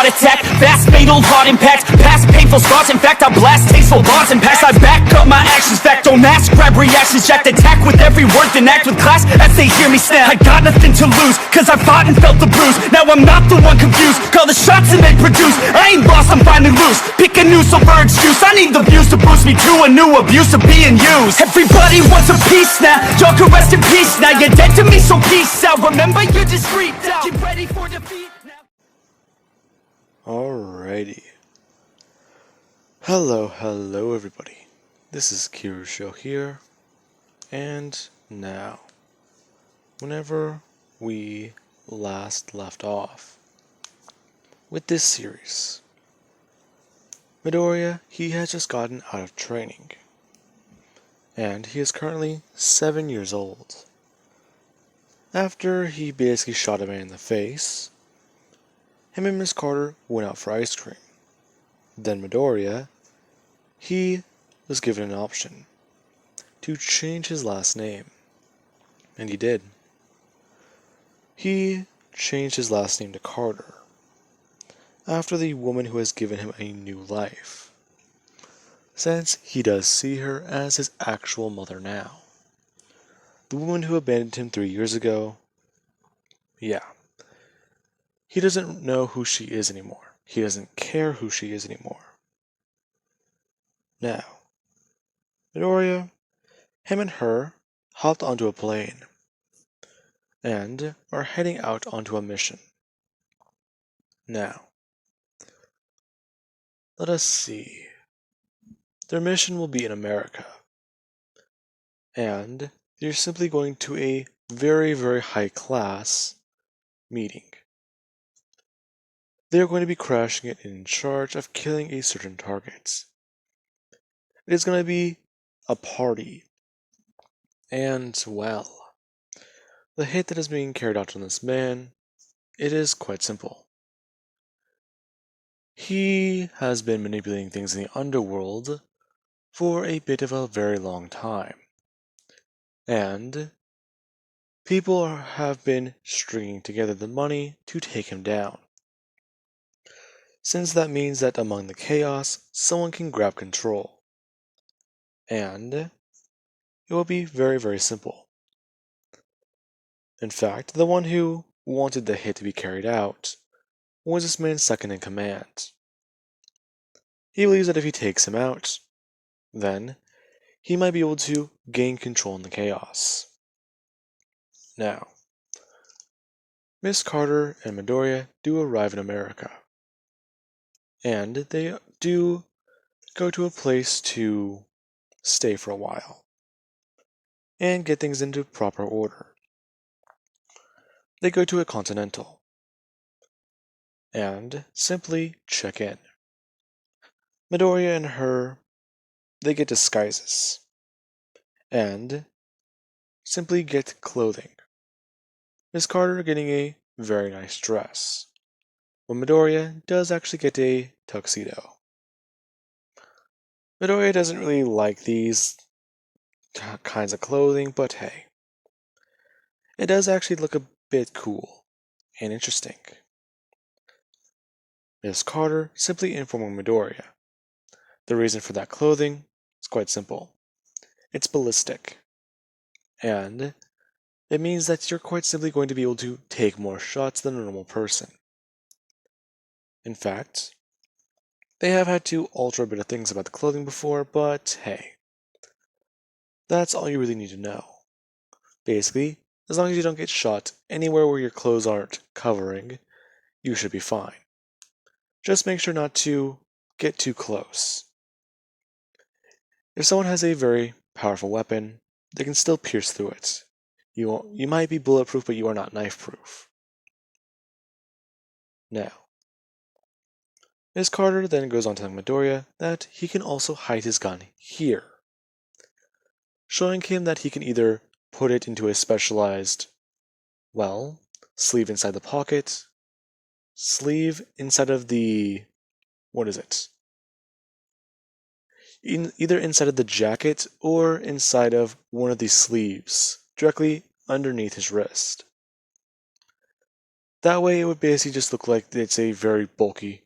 attack, fast fatal heart impact, past painful scars. In fact, I blast tasteful bars and packs. I back up my actions, fact don't ask, grab reactions, jacked attack with every word, then act with class as they hear me snap. I got nothing to lose, cause I fought and felt the bruise. Now I'm not the one confused, call the shots and they produce. I ain't lost, I'm finally loose, pick a new silver excuse. I need the views to boost me to a new abuse of being used. Everybody wants a piece now, y'all can rest in peace now. You're dead to me, so peace out. Remember, you're discreet out. Get ready for defeat now. Alrighty. Hello everybody. This is Kirusho here, and now, whenever we last left off with this series, Midoriya, he has just gotten out of training, and he is currently 7 years old. After he basically shot a man in the face, him and Miss Carter went out for ice cream. Then Midoriya, he was given an option to change his last name, and he did. He changed his last name to Carter, after the woman who has given him a new life, since he does see her as his actual mother now. The woman who abandoned him 3 years ago, yeah. He doesn't know who she is anymore. He doesn't care who she is anymore. Now, Midoriya, him and her hopped onto a plane and are heading out onto a mission. Now, let us see. Their mission will be in America, and they're simply going to a very, very high class meeting. They are going to be crashing it in charge of killing a certain target. It is going to be a party. And, well, the hate that is being carried out on this man, it is quite simple. He has been manipulating things in the underworld for a bit of a very long time. And people have been stringing together the money to take him down, since that means that among the chaos, someone can grab control. And it will be very, very simple. In fact, the one who wanted the hit to be carried out was this man's second in command. He believes that if he takes him out, then he might be able to gain control in the chaos. Now, Miss Carter and Midoriya do arrive in America, and they do go to a place to stay for a while and get things into proper order. They go to a Continental and simply check in. Midoriya and her, they get disguises and simply get clothing. Miss Carter getting a very nice dress, while Midoriya does actually get a tuxedo. Midoriya doesn't really like these kinds of clothing, but hey, it does actually look a bit cool and interesting. Miss Carter simply informing Midoriya. The reason for that clothing is quite simple. It's ballistic, and it means that you're quite simply going to be able to take more shots than a normal person. In fact, they have had to alter a bit of things about the clothing before, but hey, that's all you really need to know. Basically, as long as you don't get shot anywhere where your clothes aren't covering, you should be fine. Just make sure not to get too close. If someone has a very powerful weapon, they can still pierce through it. You might be bulletproof, but you are not knife-proof. Now, Miss Carter then goes on telling Midoriya that he can also hide his gun here, showing him that he can either put it into a specialized, well, sleeve inside the pocket, sleeve inside of the, what is it? Either inside of the jacket or inside of one of these sleeves, directly underneath his wrist. That way it would basically just look like it's a very bulky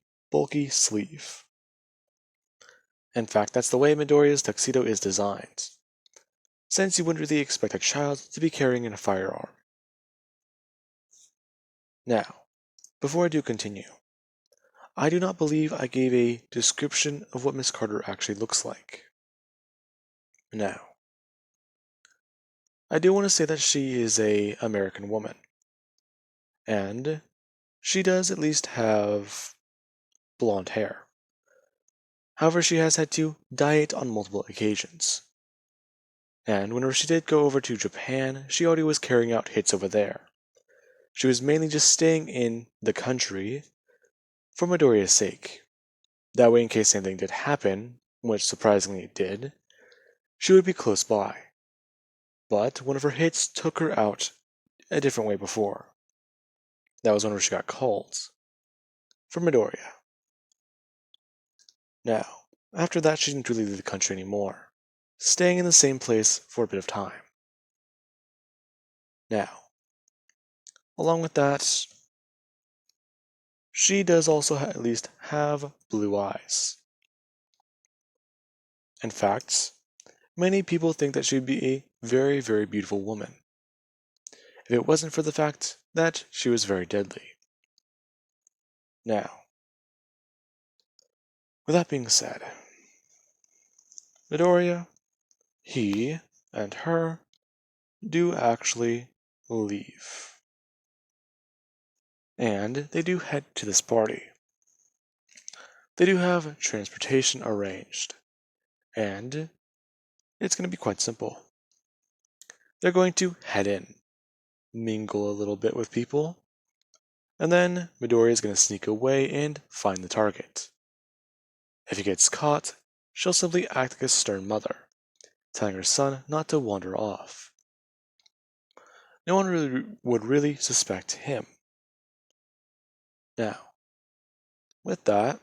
sleeve. In fact, that's the way Midoriya's tuxedo is designed, since you wouldn't really expect a child to be carrying a firearm. Now, before I do continue, I do not believe I gave a description of what Miss Carter actually looks like. Now, I do want to say that she is an American woman, and she does at least have blonde hair. However, she has had to dye it on multiple occasions. And whenever she did go over to Japan, she already was carrying out hits over there. She was mainly just staying in the country for Midoriya's sake. That way, in case anything did happen, which surprisingly it did, she would be close by. But one of her hits took her out a different way before. That was whenever she got called for Midoriya. Now, after that, she didn't really leave the country anymore, staying in the same place for a bit of time. Now, along with that, she does also at least have blue eyes. In fact, many people think that she would be a very, very beautiful woman, if it wasn't for the fact that she was very deadly. Now, with that being said, Midoriya, he, and her do actually leave. And they do head to this party. They do have transportation arranged, and it's going to be quite simple. They're going to head in, mingle a little bit with people, and then Midoriya is going to sneak away and find the target. If he gets caught, she'll simply act like a stern mother, telling her son not to wander off. No one would really suspect him. Now, with that,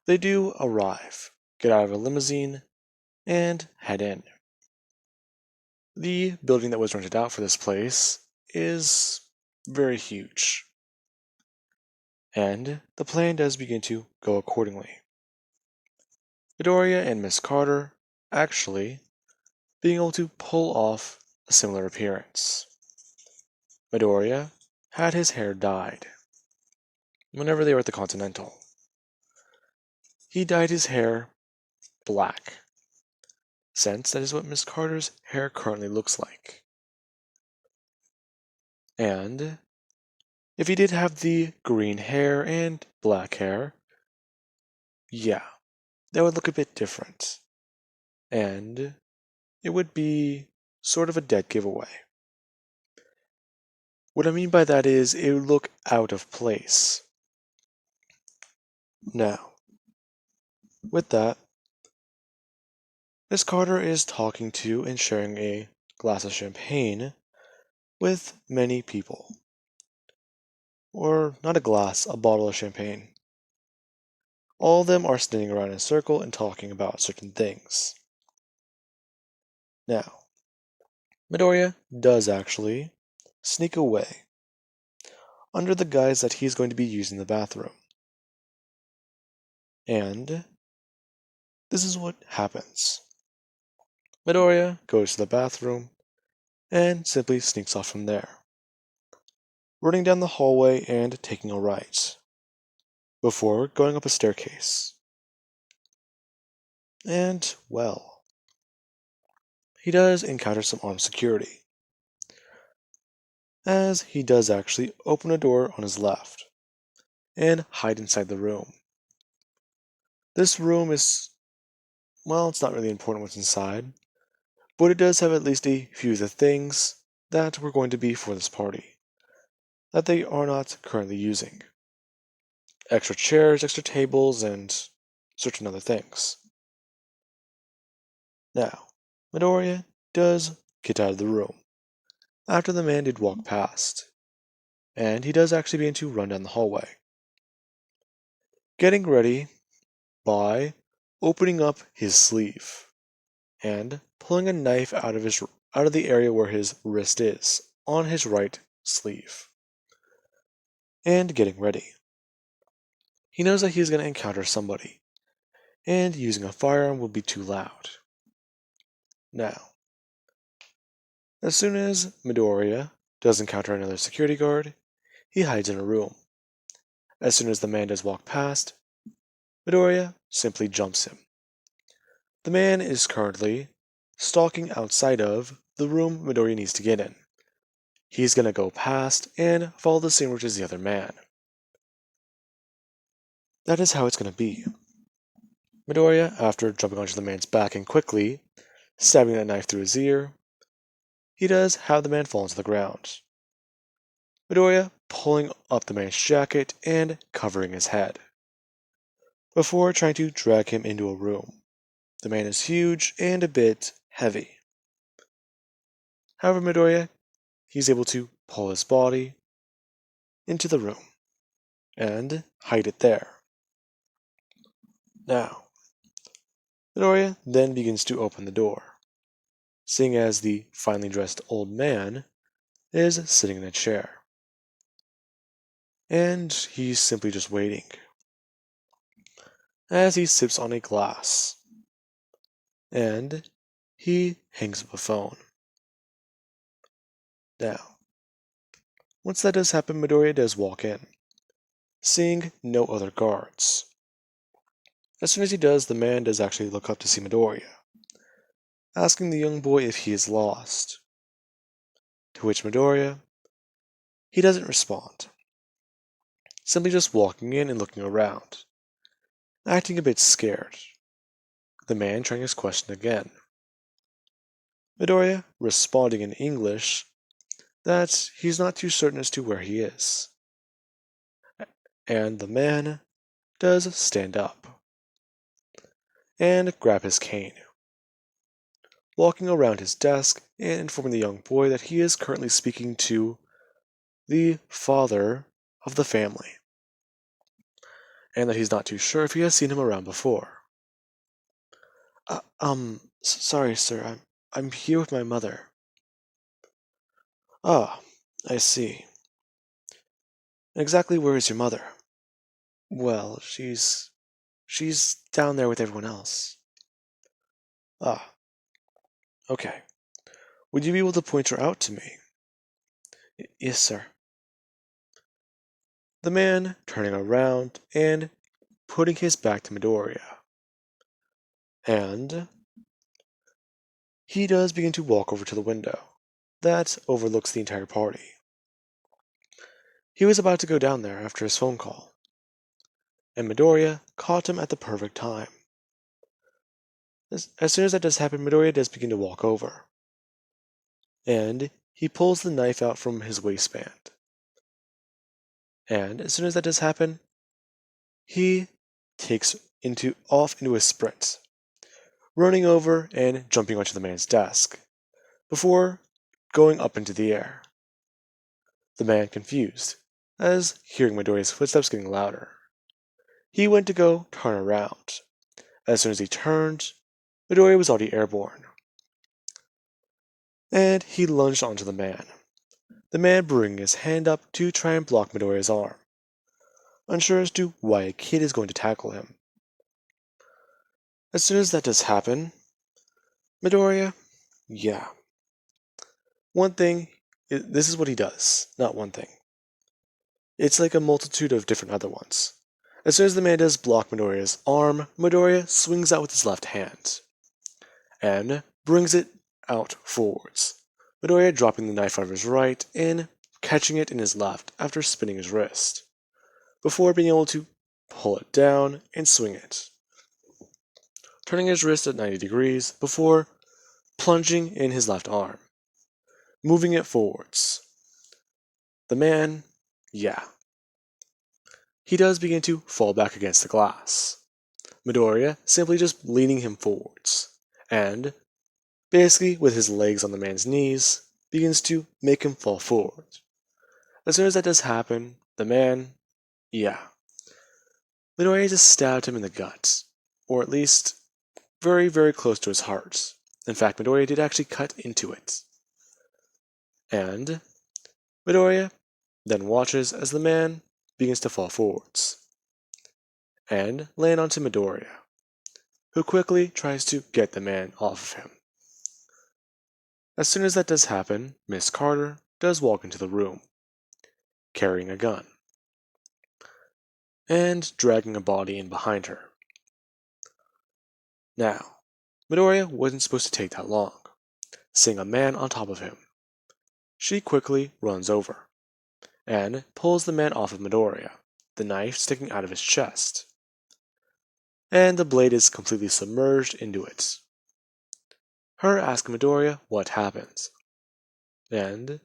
they do arrive, get out of a limousine, and head in. The building that was rented out for this place is very huge, and the plan does begin to go accordingly. Midoriya and Miss Carter actually being able to pull off a similar appearance. Midoriya had his hair dyed whenever they were at the Continental. He dyed his hair black, since that is what Miss Carter's hair currently looks like. And if he did have the green hair and black hair, yeah, that would look a bit different. And it would be sort of a dead giveaway. What I mean by that is it would look out of place. Now, with that, Miss Carter is talking to and sharing a glass of champagne with many people. Or not a glass, a bottle of champagne. All of them are standing around in a circle and talking about certain things. Now, Midoriya does actually sneak away under the guise that he's going to be using the bathroom. And this is what happens. Midoriya goes to the bathroom and simply sneaks off from there, running down the hallway and taking a right, before going up a staircase. And, well, he does encounter some armed security, as he does actually open a door on his left and hide inside the room. This room is, well, it's not really important what's inside, but it does have at least a few of the things that were going to be for this party that they are not currently using. Extra chairs, extra tables, and certain other things. Now, Midoriya does get out of the room after the man did walk past, and he does actually begin to run down the hallway, getting ready by opening up his sleeve and pulling a knife out of the area where his wrist is on his right sleeve. and getting ready. He knows that he is going to encounter somebody, and using a firearm will be too loud. Now, as soon as Midoriya does encounter another security guard, he hides in a room. As soon as the man does walk past, Midoriya simply jumps him. The man is currently stalking outside of the room Midoriya needs to get in. He's going to go past and follow the same route as the other man. That is how it's going to be. Midoriya, after jumping onto the man's back and quickly stabbing that knife through his ear, he does have the man fall onto the ground. Midoriya pulling up the man's jacket and covering his head, before trying to drag him into a room. The man is huge and a bit heavy. However, Midoriya, he's able to pull his body into the room and hide it there. Now, Midoriya then begins to open the door, seeing as the finely dressed old man is sitting in a chair. And he's simply just waiting, as he sips on a glass. And he hangs up a phone. Now, once that does happen, Midoriya does walk in, seeing no other guards. As soon as he does, the man does actually look up to see Midoriya, asking the young boy if he is lost. To which Midoriya, he doesn't respond, simply just walking in and looking around, acting a bit scared. The man trying his question again. Midoriya responding in English that he's not too certain as to where he is. And the man does stand up and grab his cane, walking around his desk and informing the young boy that he is currently speaking to the father of the family, and that he's not too sure if he has seen him around before. Sorry, sir, I'm here with my mother. Ah, I see. Exactly where is your mother? Well, she's down there with everyone else. Ah, okay. Would you be able to point her out to me? Yes, sir. The man turning around and putting his back to Midoriya. And he does begin to walk over to the window that overlooks the entire party. He was about to go down there after his phone call, and Midoriya caught him at the perfect time. As soon as that does happen, Midoriya does begin to walk over, and he pulls the knife out from his waistband. And as soon as that does happen, he takes off into a sprint, running over and jumping onto the man's desk, before going up into the air. The man confused, as hearing Midoriya's footsteps getting louder. He went to go turn around. As soon as he turned, Midoriya was already airborne. And he lunged onto the man bringing his hand up to try and block Midoriya's arm, unsure as to why a kid is going to tackle him. As soon as that does happen, Midoriya, yeah. One thing, this is what he does, not one thing. It's like a multitude of different other ones. As soon as the man does block Midoriya's arm, Midoriya swings out with his left hand, and brings it out forwards. Midoriya dropping the knife out of his right and catching it in his left after spinning his wrist, before being able to pull it down and swing it, turning his wrist at 90 degrees before plunging in his left arm, moving it forwards. The man, yeah. He does begin to fall back against the glass. Midoriya simply just leaning him forwards, and, basically with his legs on the man's knees, begins to make him fall forward. As soon as that does happen, the man, yeah. Midoriya just stabbed him in the gut, or at least very, very close to his heart. In fact, Midoriya did actually cut into it. And Midoriya then watches as the man begins to fall forwards and land onto Midoriya, who quickly tries to get the man off of him. As soon as that does happen, Miss Carter does walk into the room, carrying a gun, and dragging a body in behind her. Now, Midoriya wasn't supposed to take that long, seeing a man on top of him. She quickly runs over, and pulls the man off of Midoriya, the knife sticking out of his chest, and the blade is completely submerged into it. Her asking Midoriya what happens, and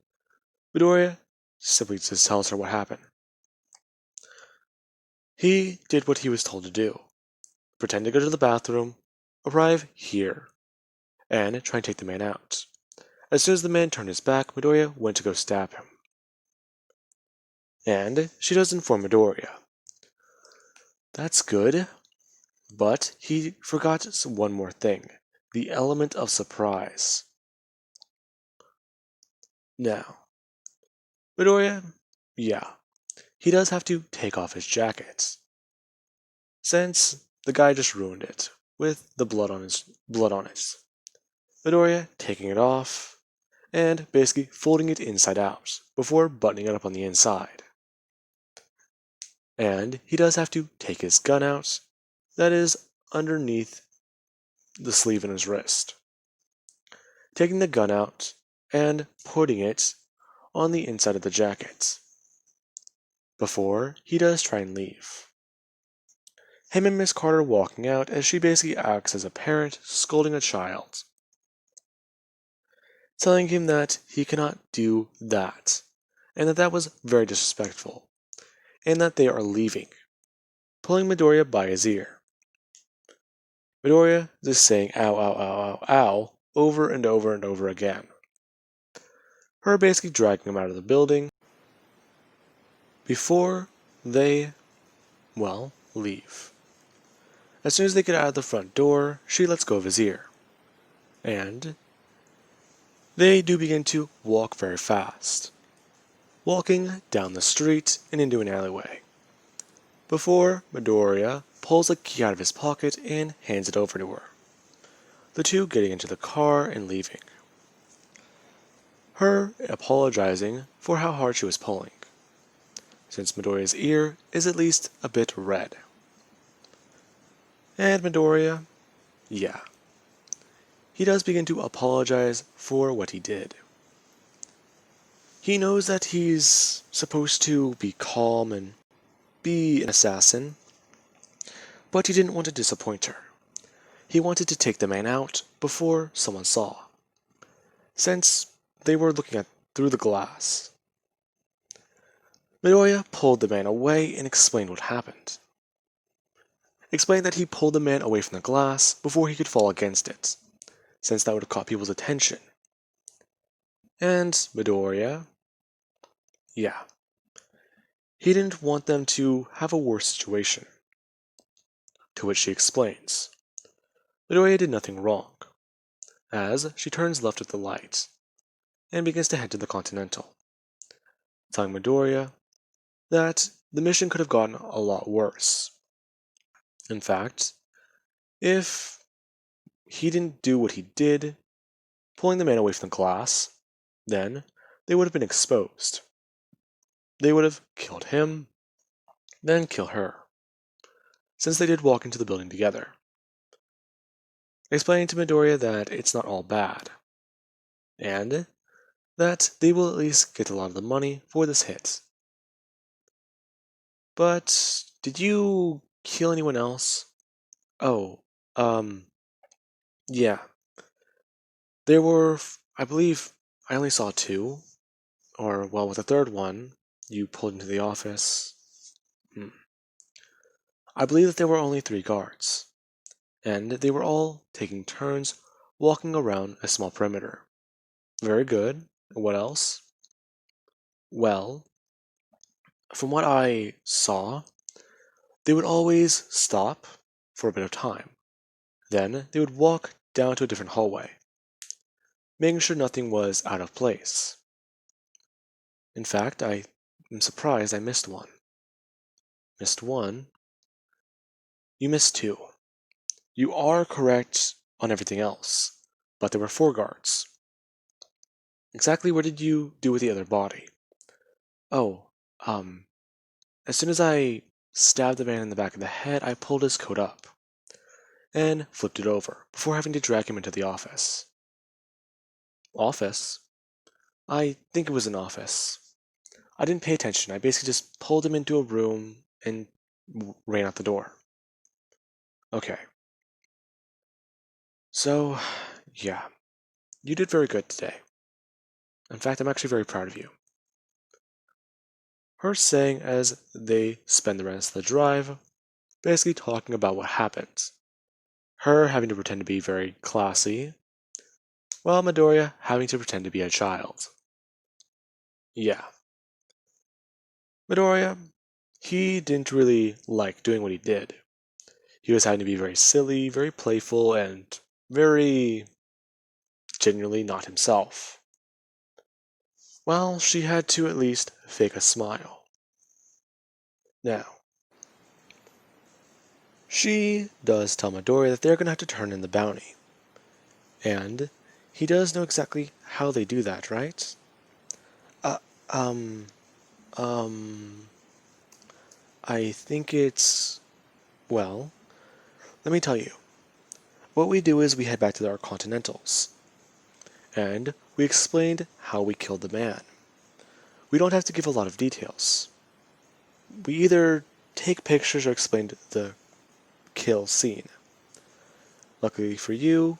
Midoriya simply just tells her what happened. He did what he was told to do, pretend to go to the bathroom, arrive here, and try and take the man out. As soon as the man turned his back, Midoriya went to go stab him. And she does inform Midoriya. That's good, but he forgot one more thing, the element of surprise. Now, Midoriya, yeah, he does have to take off his jacket, since the guy just ruined it with the blood on it. Midoriya taking it off and basically folding it inside out before buttoning it up on the inside. And he does have to take his gun out, that is underneath the sleeve in his wrist. Taking the gun out and putting it on the inside of the jacket before he does try and leave. Him and Miss Carter walking out as she basically acts as a parent scolding a child, telling him that he cannot do that, and that was very disrespectful, and that they are leaving, pulling Midoriya by his ear. Midoriya just saying ow, ow, ow, ow, ow, over and over and over again. Her basically dragging him out of the building before they, well, leave. As soon as they get out of the front door, she lets go of his ear. And they do begin to walk very fast, walking down the street and into an alleyway, before Midoriya pulls a key out of his pocket and hands it over to her, the two getting into the car and leaving. Her apologizing for how hard she was pulling, since Midoriya's ear is at least a bit red. And Midoriya, yeah, he does begin to apologize for what he did. He knows that he's supposed to be calm and be an assassin, but he didn't want to disappoint her. He wanted to take the man out before someone saw, since they were looking through the glass. Midoriya pulled the man away and explained what happened. Explained that he pulled the man away from the glass before he could fall against it, since that would have caught people's attention. And Midoriya, yeah, he didn't want them to have a worse situation. To which she explains, Midoriya did nothing wrong, as she turns left at the light and begins to head to the Continental, telling Midoriya that the mission could have gotten a lot worse. In fact, if he didn't do what he did, pulling the man away from the glass, then they would have been exposed. They would have killed him, then kill her, since they did walk into the building together. Explaining to Midoriya that it's not all bad, and that they will at least get a lot of the money for this hit. But did you kill anyone else? Oh, yeah. There were, I believe, I only saw two. Or, well, with the third one, you pulled into the office. I believe that there were only 3 guards, and they were all taking turns walking around a small perimeter. Very good. What else? Well, from what I saw, they would always stop for a bit of time. Then they would walk down to a different hallway, making sure nothing was out of place. In fact, I am surprised I missed one. missed one. You missed two. You are correct on everything else, but there were 4 guards. Exactly what did you do with the other body? Oh, as soon as I stabbed the man in the back of the head, I pulled his coat up and flipped it over before having to drag him into the office. Office? I think it was an office. I didn't pay attention. I basically just pulled him into a room and ran out the door. Okay. So, yeah, you did very good today. In fact, I'm actually very proud of you. Her saying as they spend the rest of the drive, basically talking about what happened. Her having to pretend to be very classy, while Midoriya having to pretend to be a child. Yeah. Midoriya, he didn't really like doing what he did. He was having to be very silly, very playful, and very genuinely not himself. Well, she had to at least fake a smile. Now, she does tell Midoriya that they're going to have to turn in the bounty. And he does know exactly how they do that, right? Uh, um, um, I think it's, well, let me tell you. What we do is we head back to our Continentals, and we explained how we killed the man. We don't have to give a lot of details. We either take pictures or explain the kill scene. Luckily for you,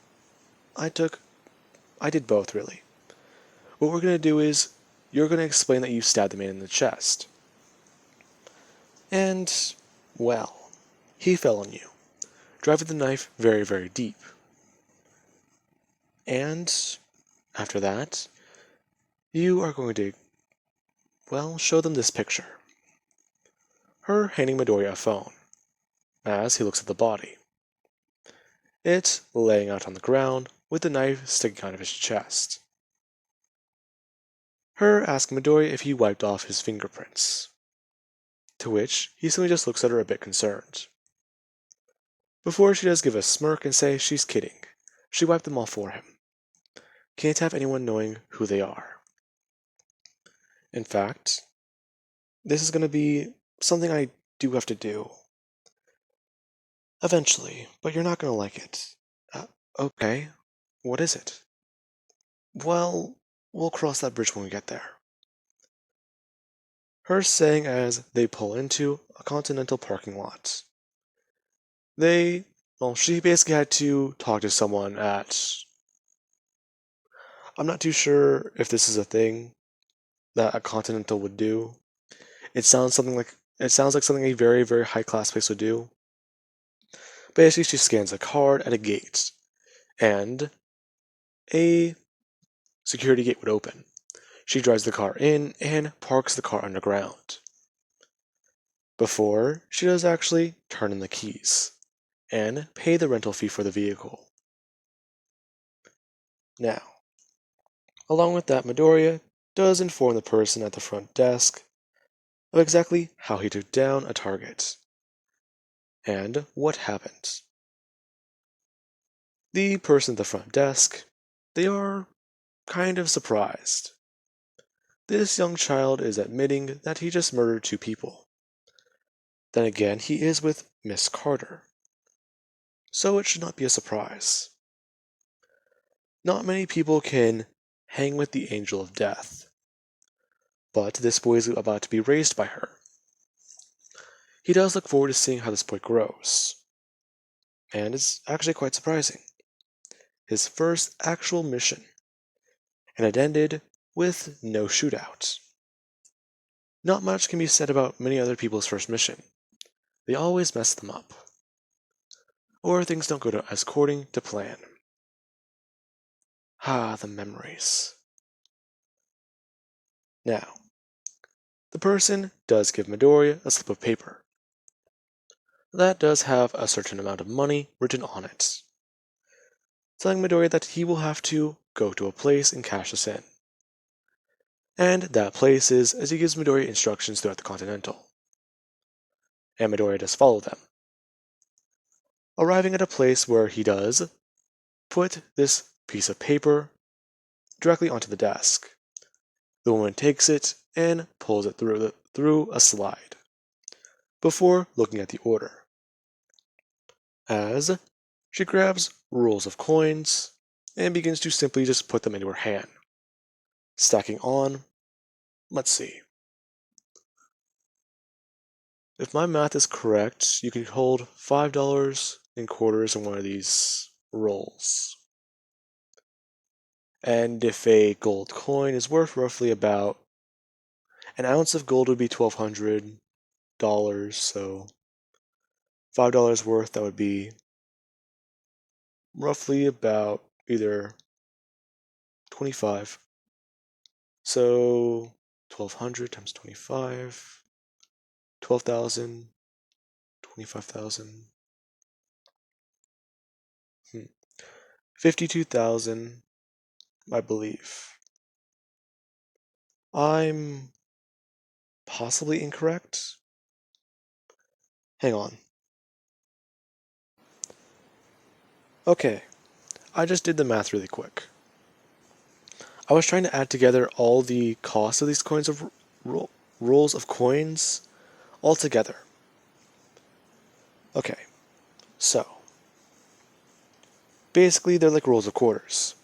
I did both really. What we're going to do is, you're going to explain that you stabbed the man in the chest. And, well, he fell on you, driving the knife very, very deep. And, after that, you are going to, well, show them this picture. Her handing Midoriya a phone, as he looks at the body. It laying out on the ground, with the knife sticking out of his chest. Her asking Midoriya if he wiped off his fingerprints. To which, he simply just looks at her a bit concerned. Before she does give a smirk and say she's kidding. She wiped them all for him. Can't have anyone knowing who they are. In fact, this is going to be something I do have to do. Eventually, but you're not going to like it. Okay, what is it? Well, we'll cross that bridge when we get there. Her saying as they pull into a Continental parking lot. She basically had to talk to someone at... I'm not too sure if this is a thing that a Continental would do. It sounds like something a very, very high class place would do. Basically, she scans a card at a gate, and a security gate would open. She drives the car in and parks the car underground. Before she does actually turn in the keys and pay the rental fee for the vehicle. Now, along with that, Midoriya does inform the person at the front desk of exactly how he took down a target and what happened. The person at the front desk, they are kind of surprised. This young child is admitting that he just murdered 2 people. Then again, he is with Miss Carter, so it should not be a surprise. Not many people can hang with the angel of death, but this boy is about to be raised by her. He does look forward to seeing how this boy grows, and it's actually quite surprising. His first actual mission, and it ended with no shootout. Not much can be said about many other people's first mission. They always mess them up, or things don't go as according to plan. Ah, the memories. Now, the person does give Midoriya a slip of paper. That does have a certain amount of money written on it, telling Midoriya that he will have to go to a place and cash this in. And that place is as he gives Midoriya instructions throughout the Continental. and Midoriya does follow them, arriving at a place where he does put this piece of paper directly onto the desk. The woman takes it and pulls it through a slide before looking at the order, as she grabs rolls of coins and begins to simply just put them into her hand, stacking on, let's see. If my math is correct, you could hold $5 in quarters in one of these rolls. And if a gold coin is worth roughly about an ounce of gold would be $1,200, so $5 worth, that would be roughly about either 25. So 1,200 times 25, 12,000, 25,000, 52,000, I believe. I'm possibly incorrect. Hang on. Okay, I just did the math really quick. I was trying to add together all the costs of these coins of rolls of coins all together. Okay, so basically they're like rolls of quarters.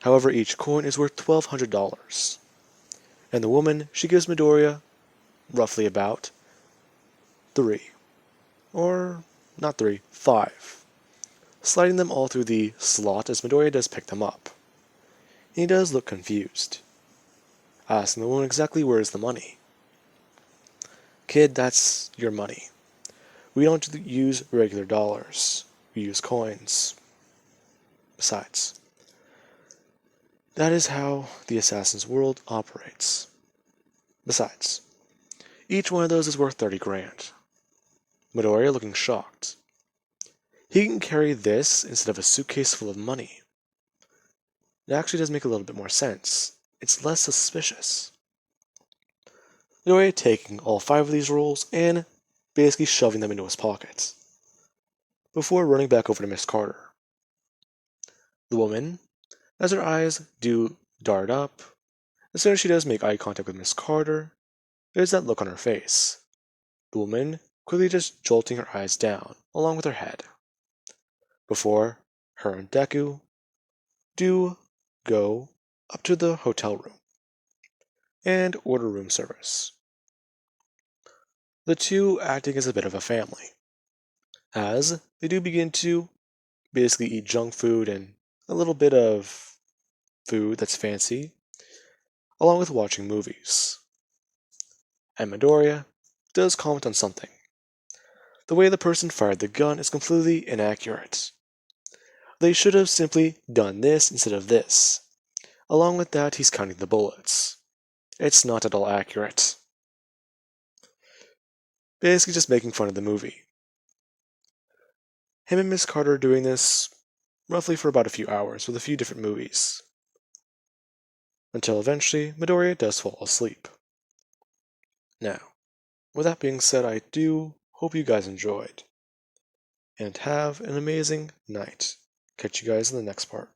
However, each coin is worth $1,200. And the woman, she gives Midoriya roughly about 3. Or, not 3, 5. Sliding them all through the slot as Midoriya does pick them up. And he does look confused, asking the woman exactly where is the money. Kid, that's your money. We don't use regular dollars. We use coins. Besides, that is how the assassin's world operates. Besides, each one of those is worth 30 grand. Midoriya looking shocked. He can carry this instead of a suitcase full of money. It actually does make a little bit more sense. It's less suspicious. Midoriya taking all 5 of these rolls and basically shoving them into his pockets, before running back over to Miss Carter. The woman, as her eyes do dart up, as soon as she does make eye contact with Miss Carter, there's that look on her face. The woman quickly just jolting her eyes down, along with her head, before her and Deku do go up to the hotel room and order room service. The two acting as a bit of a family, as they do begin to basically eat junk food and a little bit of food that's fancy, along with watching movies. And Midoriya does comment on something. The way the person fired the gun is completely inaccurate. They should have simply done this instead of this. Along with that, he's counting the bullets. It's not at all accurate. Basically just making fun of the movie. Him and Miss Carter are doing this roughly for about a few hours with a few different movies. Until eventually, Midoriya does fall asleep. Now, with that being said, I do hope you guys enjoyed. And have an amazing night. Catch you guys in the next part.